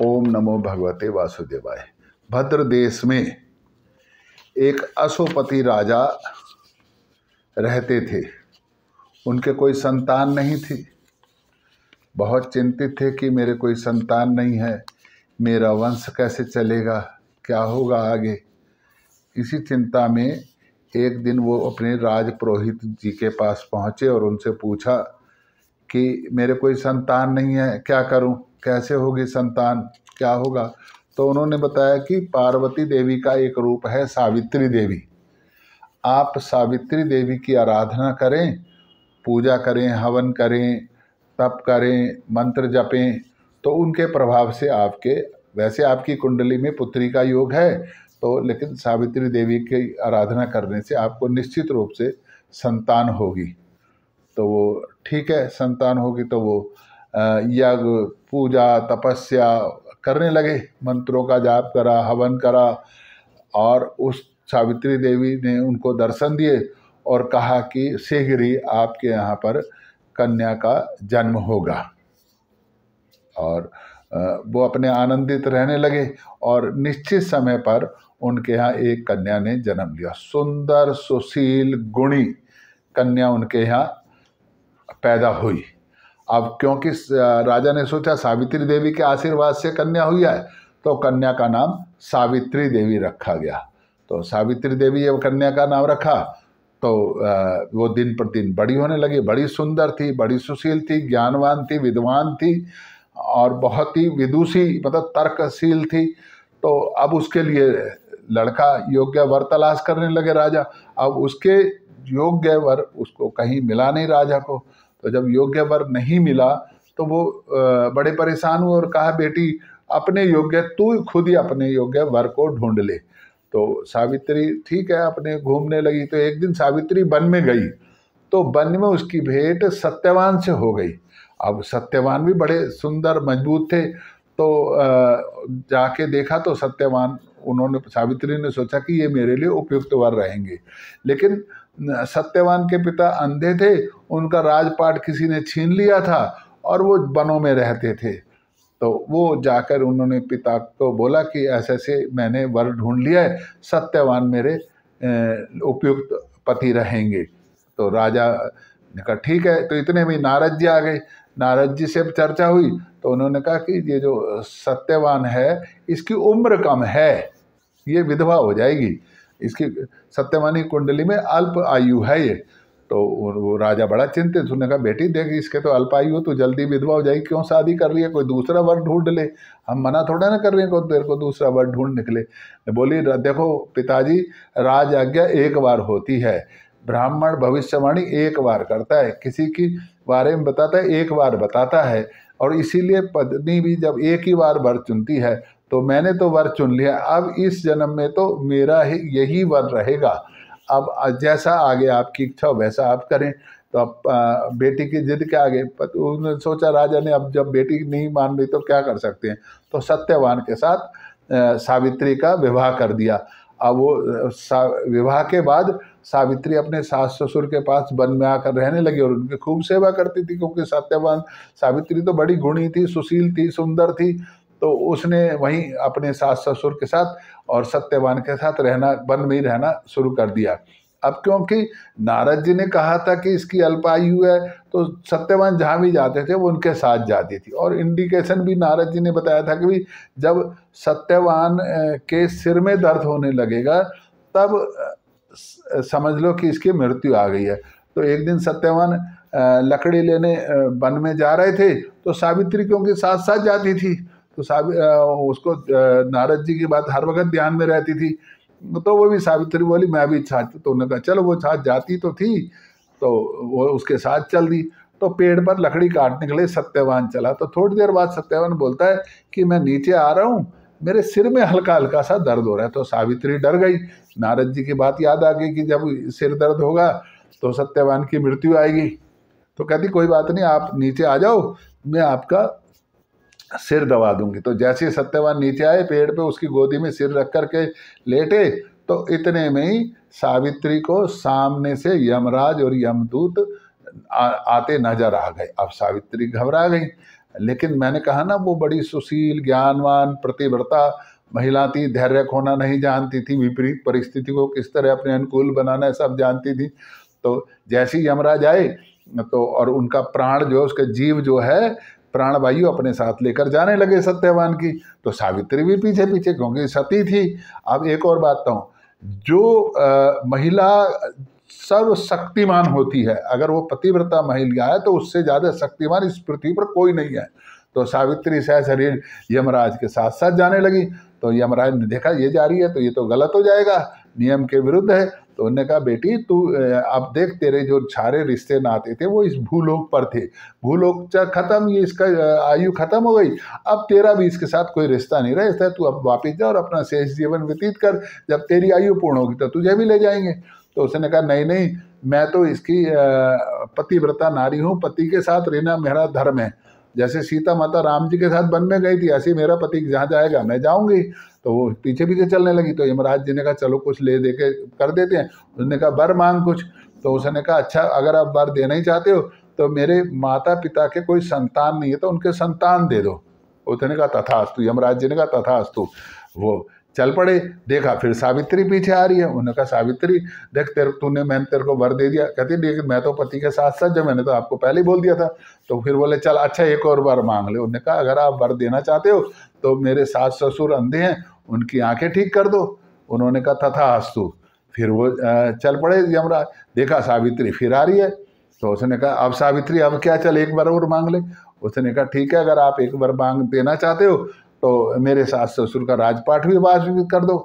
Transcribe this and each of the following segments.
ओम नमो भगवते वासुदेवाय। भद्र देश में एक अशोपति राजा रहते थे। उनके कोई संतान नहीं थी। बहुत चिंतित थे कि मेरे कोई संतान नहीं है, मेरा वंश कैसे चलेगा, क्या होगा आगे। इसी चिंता में एक दिन वो अपने राज पुरोहित जी के पास पहुँचे और उनसे पूछा कि मेरे कोई संतान नहीं है, क्या करूं, कैसे होगी संतान, क्या होगा। तो उन्होंने बताया कि पार्वती देवी का एक रूप है सावित्री देवी। आप सावित्री देवी की आराधना करें, पूजा करें, हवन करें, तप करें, मंत्र जपें, तो उनके प्रभाव से वैसे आपकी कुंडली में पुत्री का योग है तो, लेकिन सावित्री देवी की आराधना करने से आपको निश्चित रूप से संतान होगी। तो वो ठीक है, संतान होगी। तो वो यज्ञ, पूजा, तपस्या करने लगे, मंत्रों का जाप करा, हवन करा, और उस सावित्री देवी ने उनको दर्शन दिए और कहा कि शीघ्र ही आपके यहाँ पर कन्या का जन्म होगा। और वो अपने आनंदित रहने लगे और निश्चित समय पर उनके यहाँ एक कन्या ने जन्म लिया। सुंदर, सुशील, गुणी कन्या उनके यहाँ पैदा हुई। अब क्योंकि राजा ने सोचा सावित्री देवी के आशीर्वाद से कन्या हुई है, तो कन्या का नाम सावित्री देवी रखा गया। तो सावित्री देवी ये कन्या का नाम रखा। तो वो दिन प्रतिदिन बड़ी होने लगी। बड़ी सुंदर थी, बड़ी सुशील थी, ज्ञानवान थी, विद्वान थी और बहुत ही विदुषी, मतलब तर्कशील थी। तो अब उसके लिए लड़का योग्य वर तलाश करने लगे राजा। अब उसके योग्य वर उसको कहीं मिला नहीं राजा को। तो जब योग्य वर नहीं मिला तो वो बड़े परेशान हुए और कहा, बेटी अपने योग्य, तू खुद ही अपने योग्य वर को ढूंढ ले। तो सावित्री ठीक है, अपने घूमने लगी। तो एक दिन सावित्री वन में गई, तो वन में उसकी भेंट सत्यवान से हो गई। अब सत्यवान भी बड़े सुंदर मजबूत थे। तो जाके देखा तो सत्यवान, सावित्री ने सोचा कि ये मेरे लिए उपयुक्त वर रहेंगे। लेकिन सत्यवान के पिता अंधे थे, उनका राजपाट किसी ने छीन लिया था और वो वनों में रहते थे। तो वो जाकर उन्होंने पिता को बोला कि ऐसे ऐसे मैंने वर ढूंढ लिया है, सत्यवान मेरे उपयुक्त पति रहेंगे। तो राजा ने कहा ठीक है। तो इतने में नारद जी आ गए। नारद जी से चर्चा हुई तो उन्होंने कहा कि ये जो सत्यवान है इसकी उम्र कम है, ये विधवा हो जाएगी, इसकी सत्यवानी कुंडली में अल्प आयु है ये। तो वो राजा बड़ा चिंतित। उसने कहा, बेटी देख, इसके तो अल्प आयु हो, तो जल्दी विधवा हो जाएगी, क्यों शादी कर रही है, कोई दूसरा वर ढूंढ ले, हम मना थोड़ा ना कर रहे हैं को तेरे को दूसरा वर ढूंढ निकले। बोली, देखो पिताजी, राज आज्ञा एक बार होती है, ब्राह्मण भविष्यवाणी एक बार करता है, किसी की बारे में बताता है एक बार बताता है, और इसीलिए पत्नी भी जब एक ही बार वर चुनती है, तो मैंने तो वर चुन लिया, अब इस जन्म में तो मेरा ही यही वर रहेगा। अब जैसा आगे आपकी इच्छा वैसा आप करें। तो अब बेटी की जिद के आगे उन्होंने सोचा, राजा ने, अब जब बेटी नहीं मान रही तो क्या कर सकते हैं। तो सत्यवान के साथ सावित्री का विवाह कर दिया। अब वो विवाह के बाद सावित्री अपने सास ससुर के पास वन में आकर रहने लगी और उनकी खूब सेवा करती थी, क्योंकि सावित्री तो बड़ी गुणी थी, सुशील थी, सुंदर थी। तो उसने वहीं अपने सास ससुर के साथ और सत्यवान के साथ रहना, वन में ही रहना शुरू कर दिया। अब क्योंकि नारद जी ने कहा था कि इसकी अल्पायु है, तो सत्यवान जहाँ भी जाते थे वो उनके साथ जाती थी। और इंडिकेशन भी नारद जी ने बताया था कि जब सत्यवान के सिर में दर्द होने लगेगा तब समझ लो कि इसकी मृत्यु आ गई है। तो एक दिन सत्यवान लकड़ी लेने वन में जा रहे थे, तो सावित्री क्योंकि साथ साथ जाती थी, तो उसको नारद जी की बात हर वक्त ध्यान में रहती थी। तो वो भी सावित्री बोली, मैं भी साथ। तो उन्होंने कहा चलो, वो साथ जाती तो थी, तो वो उसके साथ चल दी। तो पेड़ पर लकड़ी काटने के लिए सत्यवान चला। तो थोड़ी देर बाद सत्यवान बोलता है कि मैं नीचे आ रहा हूँ, मेरे सिर में हल्का हल्का सा दर्द हो रहा है। तो सावित्री डर गई। नारद जी की बात याद आ गई कि जब सिर दर्द होगा तो सत्यवान की मृत्यु आएगी। तो कहती, कोई बात नहीं, आप नीचे आ जाओ, मैं आपका सिर दबा दूंगी। तो जैसे सत्यवान नीचे आए, पेड़ पे उसकी गोदी में सिर रख करके लेटे, तो इतने में ही सावित्री को सामने से यमराज और यमदूत आते नजर आ गए। अब सावित्री घबरा गई। लेकिन मैंने कहा ना वो बड़ी सुशील, ज्ञानवान, प्रतिव्रता महिला थी, धैर्य खोना नहीं जानती थी, विपरीत परिस्थिति को किस तरह अपने अनुकूल बनाना है सब जानती थी। तो जैसे ही यमराज आए तो और उनका प्राण जो है, उसका जीव जो है प्राणवायु अपने साथ लेकर जाने लगे सत्यवान की। तो सावित्री भी पीछे पीछे, क्योंकि सती थी। अब एक और बात कहूँ, जो महिला सर्वशक्तिमान होती है, अगर वो पतिव्रता महिला है तो उससे ज़्यादा शक्तिमान इस पृथ्वी पर कोई नहीं है। तो सावित्री सहशरीर यमराज के साथ साथ जाने लगी। तो यमराज ने देखा ये जा रही है तो ये तो गलत हो जाएगा, नियम के विरुद्ध है। तो उन्होंने कहा बेटी तू अब देख, तेरे जो सारे रिश्ते नाते थे वो इस भूलोक पर थे, भूलोक खत्म, ये इसका आयु खत्म हो गई, अब तेरा भी इसके साथ कोई रिश्ता नहीं रहा, इसलिए तू अब वापिस जा और अपना शेष जीवन व्यतीत कर, जब तेरी आयु पूर्ण होगी तो तुझे भी ले जाएंगे। तो उसने कहा नहीं नहीं, मैं तो इसकी पतिव्रता नारी हूँ, पति के साथ रहना मेरा धर्म है। जैसे सीता माता राम जी के साथ वन में गई थी, ऐसे मेरा पति जहाँ जाएगा मैं जाऊंगी। तो वो पीछे पीछे चलने लगी। तो यमराज जी ने कहा चलो कुछ ले दे के कर देते हैं। उसने कहा वर मांग कुछ। तो उसने कहा अच्छा अगर आप वर देना ही चाहते हो तो मेरे माता पिता के कोई संतान नहीं है तो उनके संतान दे दो। उसने कहा तथास्तु। यमराज जी ने कहा तथास्तु। वो चल पड़े। देखा फिर सावित्री पीछे आ रही है। उन्होंने कहा सावित्री देख मैंने तेरे को वर दे दिया। कहती लेकिन मैं तो पति के साथ साथ, जब मैंने तो आपको पहले ही बोल दिया था। तो फिर बोले चल अच्छा एक और वर मांग ले। उन्होंने कहा अगर आप वर देना चाहते हो तो मेरे सास ससुर अंधे हैं, उनकी आंखें ठीक कर दो। उन्होंने कहा तथास्तु। फिर वो चल पड़े यमराज। देखा सावित्री फिर आ रही है। तो उसने कहा अब सावित्री अब क्या, चल एक बार और मांग ले। उसने कहा ठीक है अगर आप एक बार मांग देना चाहते हो तो मेरे सास ससुर का राजपाट भी वापस कर दो।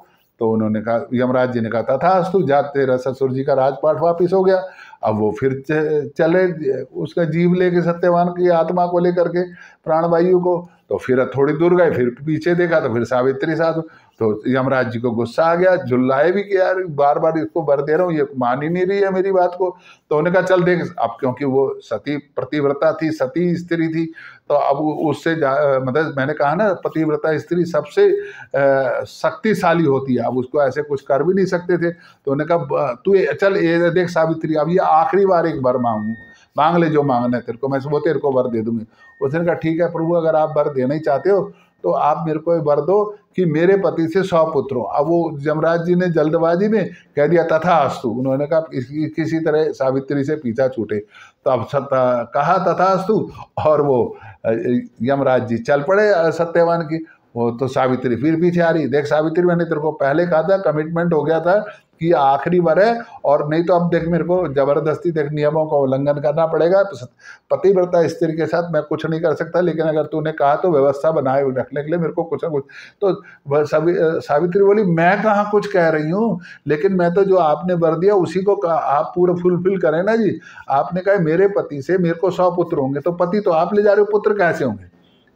तो उन्होंने कहा, यमराज जी ने कहा तथास्तु, जा तेरा ससुर जी का राजपाट वापिस हो गया। अब वो फिर चले उसका जीव लेके, सत्यवान की आत्मा को लेकर के, प्राणवायु को। तो फिर थोड़ी दूर गए, फिर पीछे देखा तो फिर सावित्री साथ। तो यमराज जी को गुस्सा आ गया, झुल्लाए भी कि यार बार बार इसको वर दे रहा हूँ, ये मान ही नहीं रही है मेरी बात को। तो उन्होंने कहा चल देख, अब क्योंकि वो सती प्रतिव्रता थी, सती स्त्री थी, तो अब उससे मतलब मैंने कहा ना पतिव्रता स्त्री सबसे शक्तिशाली होती है, अब उसको ऐसे कुछ कर भी नहीं सकते थे। तो उन्होंने कहा तू चल ये देख सावित्री, अब ये आखिरी बार एक वर मांग ले, जो मांगना है तेरे को, मैं वो तेरे को वर दे दूंगी। उसने कहा ठीक है प्रभु, अगर आप वर देना ही चाहते हो तो आप मेरे को वर दो कि मेरे पति से 100 पुत्र हो। अब वो यमराज जी ने जल्दबाजी में कह दिया तथास्तु। उन्होंने कहा किसी तरह सावित्री से पीछा छूटे। तो अब कहा तथास्तु और वो यमराज जी चल पड़े सत्यवान की। वो तो सावित्री फिर पीछे आ रही। देख सावित्री, मैंने तेरे को पहले कहा था, कमिटमेंट हो गया था कि आखिरी बार है, और नहीं तो अब देख मेरे को जबरदस्ती देख नियमों का उल्लंघन करना पड़ेगा। पतिव्रता स्त्री के साथ मैं कुछ नहीं कर सकता, लेकिन अगर तूने कहा तो व्यवस्था बनाए रखने के लिए मेरे को कुछ ना कुछ। तो सावित्री बोली मैं कहाँ कुछ कह रही हूँ, लेकिन मैं तो जो आपने वर दिया उसी को आप पूरा फुलफिल करें ना जी। आपने कहा मेरे पति से मेरे को 100 पुत्र होंगे, तो पति तो आप ले जा रहे हो, पुत्र कैसे होंगे।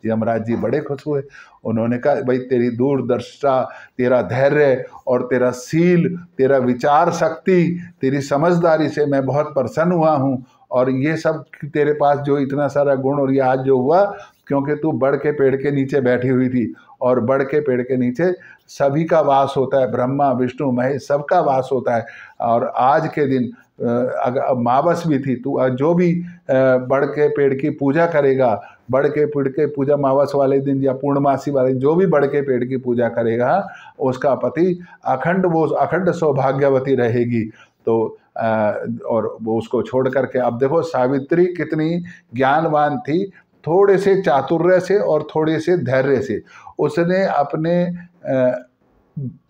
यमराज जी बड़े खुश हुए। उन्होंने कहा भाई तेरी दूरदर्शिता, तेरा धैर्य और तेरा शील, तेरा विचार शक्ति, तेरी समझदारी से मैं बहुत प्रसन्न हुआ हूँ। और ये सब तेरे पास जो इतना सारा गुण, और ये आज जो हुआ क्योंकि तू बड़ के पेड़ के नीचे बैठी हुई थी, और बड़ के पेड़ के नीचे सभी का वास होता है, ब्रह्मा विष्णु महेश सबका वास होता है। और आज के दिन अगर अमावस भी थी, तू जो भी बड़ के पेड़ की पूजा करेगा, बड़ के पेड़ के पूजा अमावस वाले दिन या पूर्णमासी वाले दिन जो भी बड़ के पेड़ की पूजा करेगा उसका पति अखंड सौभाग्यवती रहेगी। तो और वो उसको छोड़ करके, अब देखो सावित्री कितनी ज्ञानवान थी, थोड़े से चातुर्य से और थोड़े से धैर्य से उसने अपने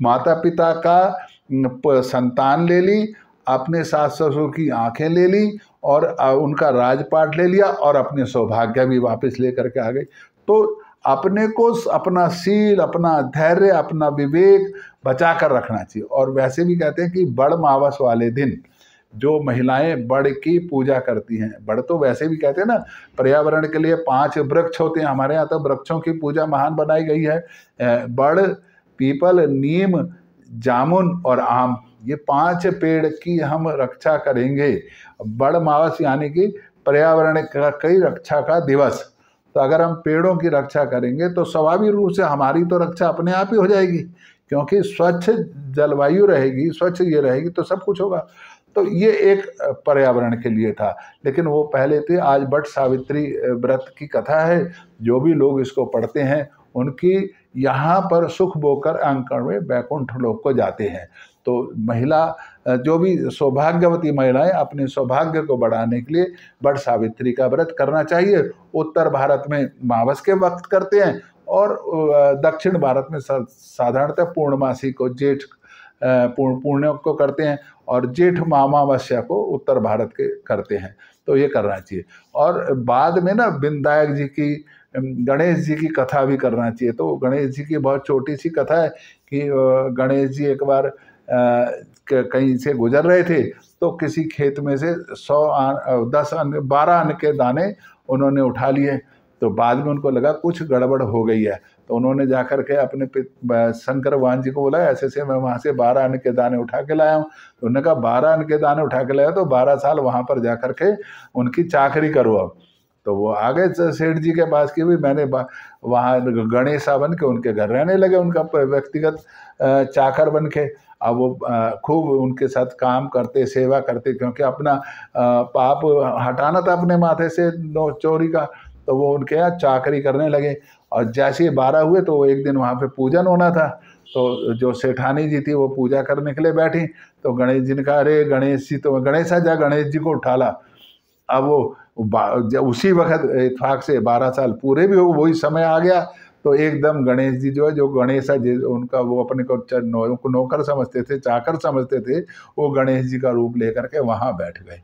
माता पिता का संतान ले ली, अपने सास ससुर की आंखें ले ली, और उनका राजपाट ले लिया, और अपने सौभाग्य भी वापस लेकर के आ गई। तो अपने को अपना शील, अपना धैर्य, अपना विवेक बचा कर रखना चाहिए। और वैसे भी कहते हैं कि बड़ मावस वाले दिन जो महिलाएं बड़ की पूजा करती हैं, बड़ तो वैसे भी कहते हैं ना, पर्यावरण के लिए 5 वृक्ष होते हैं, हमारे यहाँ तो वृक्षों की पूजा महान बनाई गई है। बड़, पीपल, नीम, जामुन और आम, ये 5 पेड़ की हम रक्षा करेंगे। बड़ मावस यानी कि पर्यावरण की रक्षा का दिवस। तो अगर हम पेड़ों की रक्षा करेंगे तो स्वाभाविक रूप से हमारी तो रक्षा अपने आप ही हो जाएगी, क्योंकि स्वच्छ जलवायु रहेगी, स्वच्छ ये रहेगी तो सब कुछ होगा। तो ये एक पर्यावरण के लिए था। लेकिन वो पहले थे। आज वट सावित्री व्रत की कथा है, जो भी लोग इसको पढ़ते हैं उनकी यहाँ पर सुख बोकर अंकण में वैकुंठ लोक को जाते हैं। तो महिला, जो भी सौभाग्यवती महिलाएं, अपने सौभाग्य को बढ़ाने के लिए वट सावित्री का व्रत करना चाहिए। उत्तर भारत में मावस के वक्त करते हैं और दक्षिण भारत में साधारणतः पूर्णमासी को, जेठ पूर्णिमा को करते हैं, और जेठ अमावस्या को उत्तर भारत के करते हैं। तो ये करना चाहिए। और बाद में ना विनायक जी की, गणेश जी की कथा भी करना चाहिए। तो गणेश जी की बहुत छोटी सी कथा है कि गणेश जी एक बार कहीं से गुजर रहे थे, तो किसी खेत में से 12 अन्न के दाने उन्होंने उठा लिए। तो बाद में उनको लगा कुछ गड़बड़ हो गई है, तो उन्होंने जाकर के अपने शंकर भगवान जी को बोला, ऐसे से मैं वहाँ से 12 अन्न के दाने उठा के लाया हूँ। तो उन्होंने कहा 12 अन्न के दाने उठा के लाया तो 12 साल वहाँ पर जाकर के उनकी चाकरी करो अब। तो वो आगे सेठ जी के पास की भी, मैंने वहाँ गणेशा बन के उनके घर रहने लगे, उनका व्यक्तिगत चाकर बन के। अब वो खूब उनके साथ काम करते, सेवा करते, क्योंकि अपना पाप हटाना था अपने माथे से चोरी का। तो वो उनके यहाँ चाकरी करने लगे। और जैसे ही 12 हुए तो वो एक दिन वहाँ पे पूजन होना था। तो जो सेठानी जी थी वो पूजा करने के लिए बैठी। तो गणेश जी ने कहा, अरे गणेश जी, तो गणेशा जा गणेश जी को उठा ला। अब वो उसी वक्त इत्फाक से 12 साल पूरे भी हो, वही समय आ गया। तो एकदम गणेश जी जो है, जो गणेशा जी उनका वो अपने को नौकर समझते थे, चाकर समझते थे, वो गणेश जी का रूप लेकर के वहाँ बैठ गए।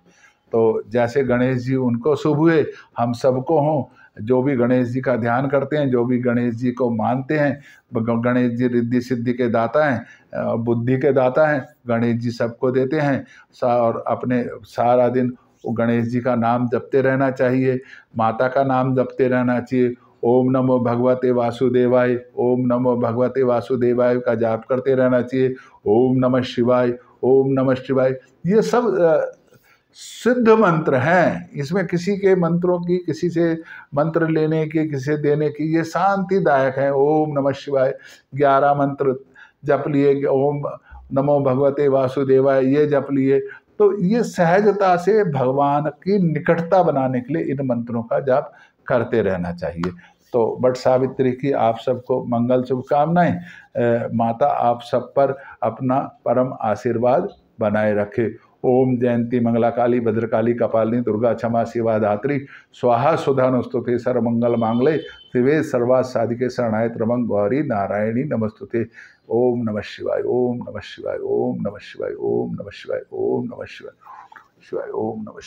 तो जैसे गणेश जी उनको शुभ हुए, हम सबको हों। जो भी गणेश जी का ध्यान करते हैं, जो भी गणेश जी को मानते हैं, गणेश जी रिद्धि सिद्धि के दाता हैं, बुद्धि के दाता हैं। गणेश जी सबको देते हैं। और अपने सारा दिन वो गणेश जी का नाम जपते रहना चाहिए, माता का नाम जपते रहना चाहिए। ओम नमो भगवते वासुदेवाय, ओम नमो भगवते वासुदेवाय का जाप करते रहना चाहिए। ओम नमः शिवाय, ओम नमः शिवाय। ये सब सिद्ध मंत्र हैं। इसमें किसी के मंत्रों की, किसी से मंत्र लेने की, किसी से देने की, ये शांतिदायक है। ओम नमः शिवाय 11 मंत्र जप लिए, ओम नमो भगवते वासुदेवाय ये जप लिए। तो ये सहजता से भगवान की निकटता बनाने के लिए इन मंत्रों का जाप करते रहना चाहिए। तो वट सावित्री की आप सबको मंगल शुभकामनाएं। माता आप सब पर अपना परम आशीर्वाद बनाए रखे। ओम जयंती मंगला काली भद्रकाली कपालिनी दुर्गा क्षमा शिवा धात्री स्वाहा सुधा नस्तुते सर्वमंगल मांगले शिवे सर्वा साधिके शरणाय त्र्यंबके गौरी नारायणी नमस्तुते। ओम नमः शिवाय, ओम नमः शिवाय, ओम नमः शिवाय, ओम नमः शिवाय, ओम नमः शिवाय, शिवाय, ओम नमः शिवाय।